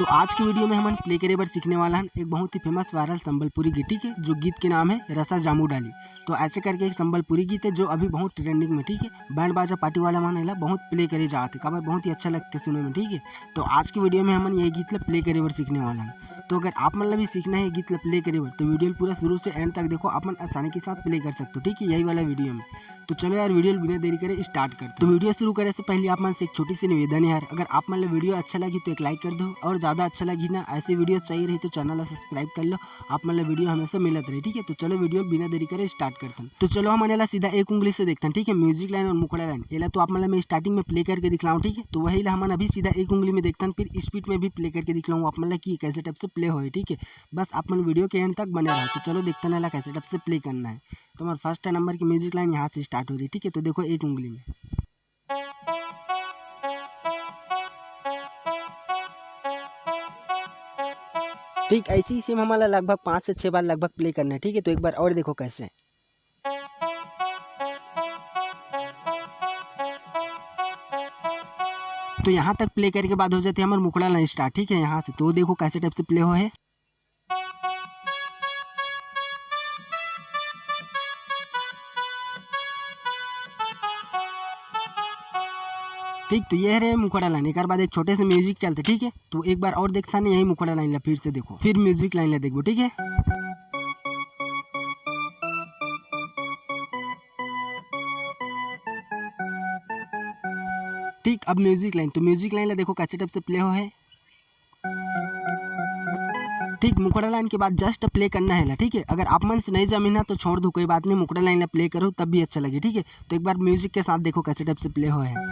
तो आज की वीडियो में हम प्ले करे बर सीखने वाला है एक बहुत ही फेमस वायरल संबलपुरी गीत, ठीक है, जो गीत के नाम है रसा जामू डाली। तो ऐसे करके एक संबलपुरी गीत है जो अभी बहुत ट्रेंडिंग में, ठीक है, बैंड बाजा पार्टी वाला मन एला बहुत प्ले करे जाते, काबर बहुत ही अच्छा लगते सुनने में, ठीक है। तो आज की वीडियो में हम ये गीत प्ले करे बर सीखने वाला है। तो अगर आप मतलब भी सीखना है गीत प्ले करे बर तो वीडियो पूरा शुरू से एंड तक देखो, आप आसानी के साथ प्ले कर सकते हो, ठीक है, यही वाला वीडियो में। तो चलो यार वीडियो बिना देरी करे स्टार्ट करते। तो वीडियो शुरू करे से पहले आप मन से एक छोटी सी निवेदन है यार, अगर आप मतलब वीडियो अच्छा लगी तो एक लाइक कर दो, और ज़्यादा अच्छा लगी ना ऐसी वीडियो चाहिए रही तो चैनल को सब्सक्राइब कर लो, आप मतलब वीडियो हमेशा मिलत रहे, ठीक है। तो चलो वीडियो बिना देरी करे स्टार्ट करते हैं। तो चलो हम एला सीधा एक उंगली से देखते हैं, ठीक है, म्यूजिक लाइन और मुखड़ा लाइन एला तो आप मतलब मैं स्टार्टिंग में प्ले करके दिखलाऊँ, ठीक है। तो वही हम अभी सीधा एक उंगली में देखते हैं, फिर स्पीड में भी प्ले करके दिखलाऊँ आप मतलब कि कैसे टाइप से प्ले हो, ठीक है। बस आप मन वीडियो के एंड तक बने रहो। तो चलो देखते हैं कैसे टाइप से प्ले करना है। तो हमारा फर्स्ट नंबर की म्यूजिक लाइन यहाँ से स्टार्ट हो रही है, ठीक है। तो देखो एक उंगली में, ठीक ऐसे ही सेम हमारा लगभग 5 से 6 बार लगभग प्ले करना है, ठीक है। तो एक बार और देखो कैसे। तो यहाँ तक प्ले करने के बाद हो जाते हैं हमारे मुखड़ा लाइन स्टार्ट, ठीक है, यहाँ से। तो देखो कैसे टाइप से प्ले हो है, ठीक। तो ये है मुखड़ा लाइन, एक बाद एक छोटे से म्यूजिक चलते, ठीक है। तो एक बार और देखता नहीं यही मुखड़ा लाइन ला फिर से देखो, फिर म्यूजिक लाइन ला देखो, ठीक है। ठीक, अब म्यूजिक लाइन, तो म्यूजिक लाइन ला देखो कैसे टाइप से प्ले हो है, ठीक। मुखड़ा लाइन के बाद जस्ट प्ले करना है, ठीक है। अगर आप मन से नहीं जमीना तो छोड़ दो, कोई बात नहीं, मुखड़ा लाइन ला प्ले करो तब भी अच्छा लगे, ठीक है। तो एक बार म्यूजिक के साथ देखो कैसे टाइप से प्ले हो है,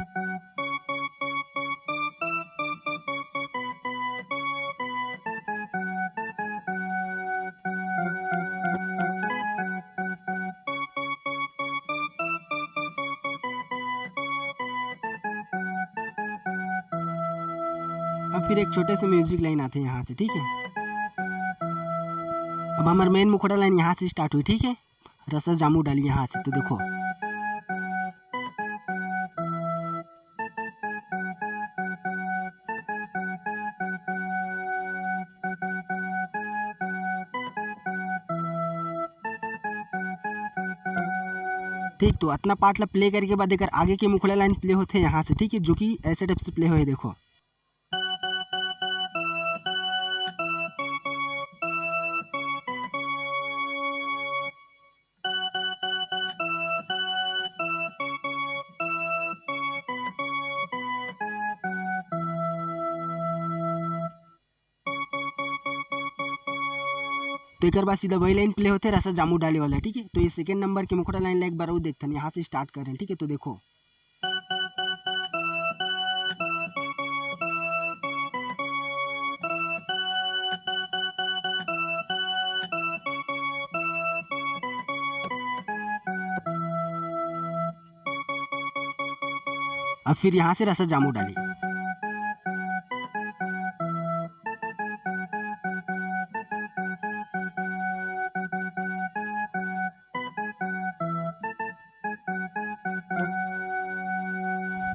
अब फिर एक छोटे से म्यूजिक लाइन आते हैं यहाँ से, ठीक है। अब हमारा मेन मुखड़ा लाइन यहाँ से स्टार्ट हुई, ठीक है, रसा जामू डाली यहाँ से। तो देखो ठीक। तो इतना पार्ट ला प्ले करके बाद एक आगे के मुखड़ा लाइन प्ले होते हैं यहाँ से, ठीक है, जो कि ऐसे टाइप से प्ले हुए देखो। तो एक बाद सीधा वही लाइन प्ले होते हैं रसा जामू डाले वाला, ठीक है। तो ये सेकंड नंबर के मुखड़ा लाइन ला एक बार वो देखते हैं, यहाँ से स्टार्ट कर रहे हैं, ठीक है। तो देखो अब फिर यहाँ से रसा जामू डाली,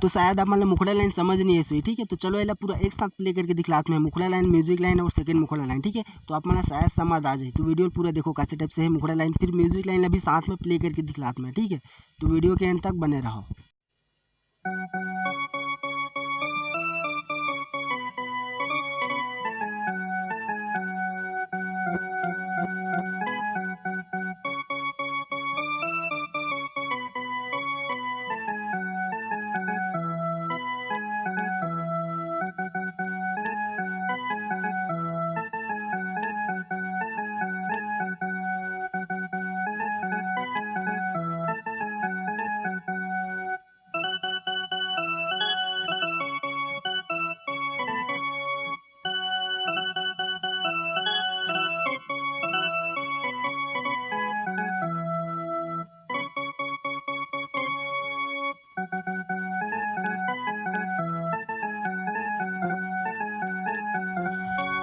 तो शायद आप मतलब मुखड़ा लाइन समझ नहीं है सोई, ठीक है। तो चलो ये पूरा एक साथ प्ले करके दिखलाते हैं, मुखड़ा लाइन, म्यूजिक लाइन और सेकंड मुखड़ा लाइन, ठीक है। तो आप मतलब शायद समझ आ जाए। तो वीडियो पूरा देखो कैसे टाइप से है मुखड़ा लाइन, फिर म्यूजिक लाइन भी साथ में प्ले करके दिखलाते हैं, ठीक है। तो वीडियो के एंड तक बने रहो।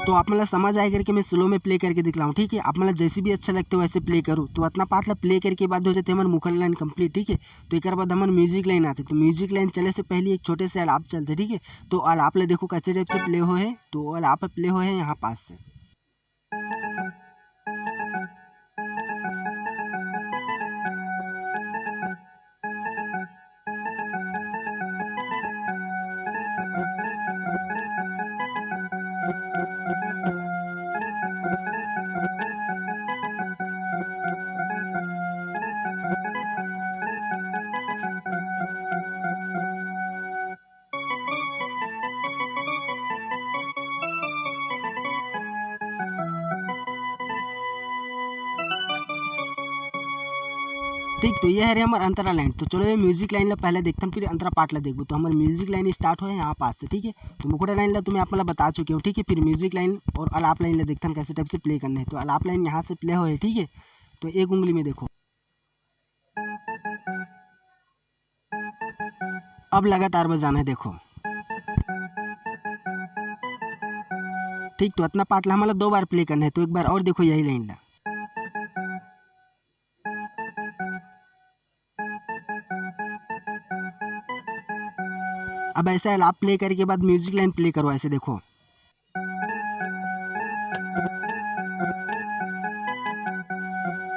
तो आप मतलब समझ आए करके मैं स्लो में प्ले करके दिखलाऊँ, ठीक है। आप मतलब जैसे भी अच्छा लगते वैसे प्ले करूँ। तो इतना पार्ट ला प्ले करके बाद हो जाते हमारे मुखर लाइन कंप्लीट, ठीक है। तो एक बाद हमारे म्यूजिक लाइन आते, तो म्यूजिक लाइन चले से पहले एक छोटे से अलाप चलते, ठीक है। तो अलाप ले देखो कैसे टाइप से प्ले हो है, तो अलाप प्ले हो है यहाँ पास से। ठीक, तो ये है रे हमारा अंतरा लाइन। तो चलो ये म्यूजिक लाइन ला पहले देखते हैं, फिर अंतरा पार्ट ला देखो। तो हमारे म्यूजिक लाइन स्टार्ट हो है यहाँ पास से, ठीक है। तो मुखड़ा लाइन ला तुम्हें आप मतलब बता चुके हो, ठीक है। फिर म्यूजिक लाइन और अलाप लाइन ला देखते हैं कैसे टाइप से प्ले करना है। तो अलाप लाइन यहाँ से प्ले हो है, ठीक है। तो एक उंगली में देखो, अब लगातार बजाना है, देखो। ठीक, तो इतना पार्ट ला हमारा 2 बार प्ले करना है। तो एक बार और देखो यही लाइन ला। अब ऐसा अलाप प्ले करने के बाद म्यूजिक लाइन प्ले करो, ऐसे देखो।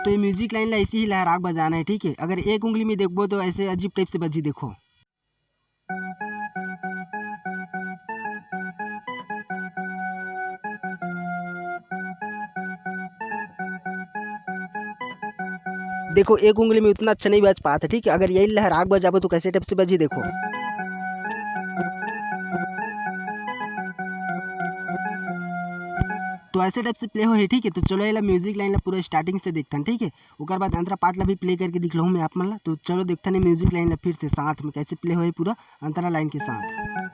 तो ये म्यूजिक लाइन ला ऐसे ही लहराग बजाना है, ठीक है। अगर एक उंगली में देखो तो ऐसे अजीब टाइप से बजी, देखो। देखो एक उंगली में उतना अच्छा नहीं बज पाता, ठीक है। अगर यही लहराग बजाबो तो कैसे टाइप से बजी, देखो। तो ऐसे टाइप से प्ले हो है, ठीक है। तो चलो ये म्यूजिक लाइन ला पूरा स्टार्टिंग से देखते हैं, ठीक है। उसके बाद अंतरा पार्ट ला भी प्ले करके दिख लूँ मैं आप मतलब। तो चलो देखते हैं म्यूजिक लाइन ला फिर से साथ में कैसे प्ले हो है पूरा अंतरा लाइन के साथ।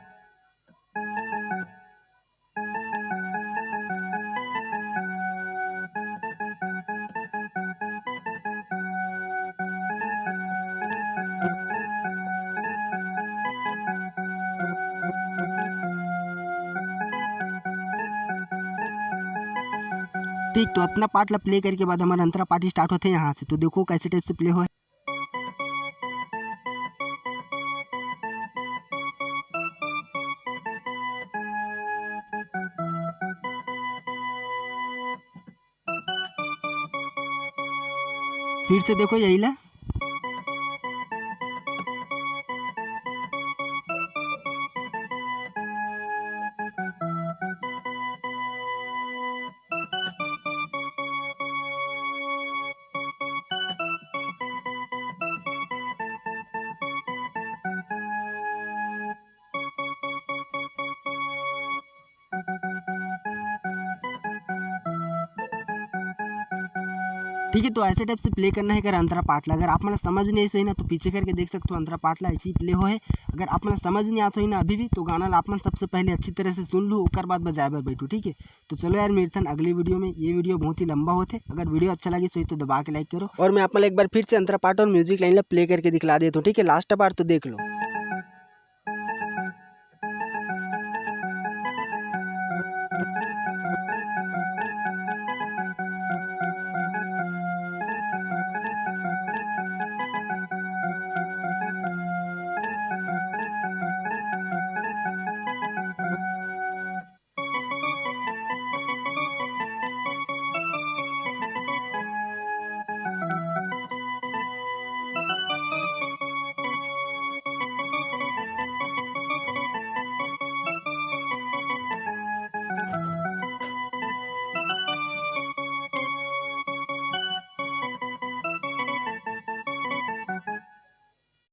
ठीक, तो इतना पार्ट ला प्ले करके बाद हमारा अंतरा पार्ट स्टार्ट होते हैं यहाँ से। तो देखो कैसे टाइप से प्ले हो है। फिर से देखो यही ला। ठीक है, तो ऐसे टाइप से प्ले करना है अगर अंतरा पाटला। अगर आप मतलब समझ नहीं सही ना तो पीछे करके देख सकते हो अंतरा पाटला ऐसे ही प्ले हो है। अगर आप मतलब समझ नहीं आता हो ना अभी भी तो गाना ला आप मन सबसे पहले अच्छी तरह से सुन लो, उसके बाद बजाए बर बैठो, ठीक है। तो चलो यार मिलते हैं अगली वीडियो में। ये वीडियो बहुत ही लंबा होते, अगर वीडियो अच्छा लगी सही तो दबा के लाइक करो। और मैं आप एक बार फिर से अंतरा पार्ट और म्यूजिक लाइन ला प्ले करके दिखला देता हूँ, ठीक है। लास्ट बार तो देख लो।